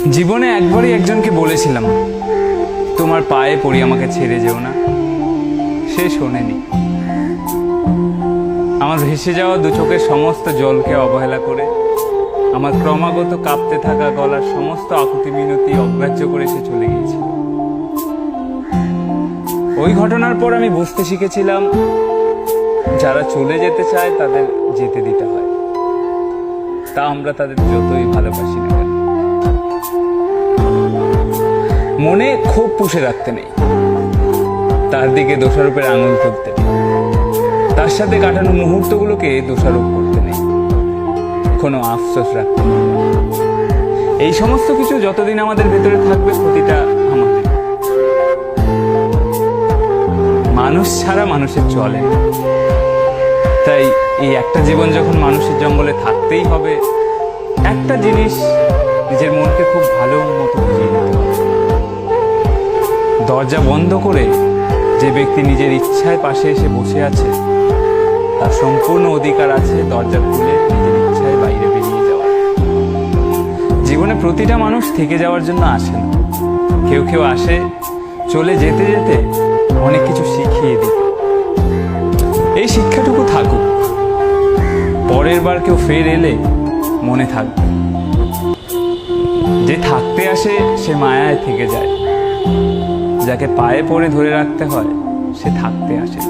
জীবনে একবারই একজনকে বলেছিলাম, তোমার পায়ে পড়ি আমাকে ছেড়ে যেও না। সে শোনেনি। আমার ভেসে যাওয়া দু চোখের সমস্ত জলকে অবহেলা করে, আমার ক্রমাগত কাঁপতে থাকা গলার সমস্ত আকুতি মিনতি অগ্রাহ্য করে সে চলে গিয়েছিল। ওই ঘটনার পর আমি বুঝতে শিখেছিলাম, যারা চলে যেতে চায় তাদের যেতে দিতে হয়, তা আমরা তাদের যতই ভালোবাসি না কেন। মনে ক্ষোভ পুষে রাখতে নেই, তার দিকে দোষারোপের আঙুল তুলতে নেই, তার সাথে কাটানো মুহূর্তগুলোকে দোষারোপ করতে নেই, কোনো আফসোস রাখতে নেই। এই সমস্ত কিছু যতদিন আমাদের ভেতরে থাকবে, ক্ষতিটা আমাদের। মানুষ ছাড়া মানুষের চলে না। তাই এই একটা জীবন যখন মানুষের জঙ্গলে থাকতেই হবে, একটা জিনিস নিজের মনকে খুব ভালো মতো বুঝিয়ে নিতে হবে। দরজা বন্ধ করে যে ব্যক্তি নিজের ইচ্ছায় পাশে এসে বসে আছে, তার সম্পূর্ণ অধিকার আছে দরজা খুলে নিজের ইচ্ছায় বাইরে বেরিয়ে যাওয়ার। জীবনে প্রতিটা মানুষ থেকে যাওয়ার জন্য আসে না, কেউ কেউ আসে চলে যেতে যেতে অনেক কিছু শিখিয়ে দিতে। এই শিক্ষাটুকু থাকুক, পরের বার কেউ ফের এলে মনে থাকবে। যে থাকতে আসে সে মায়ায় থেকে যায়, যাকে পায়ে পড়ে ধরে রাখতে হয় সে থাকতে আসে।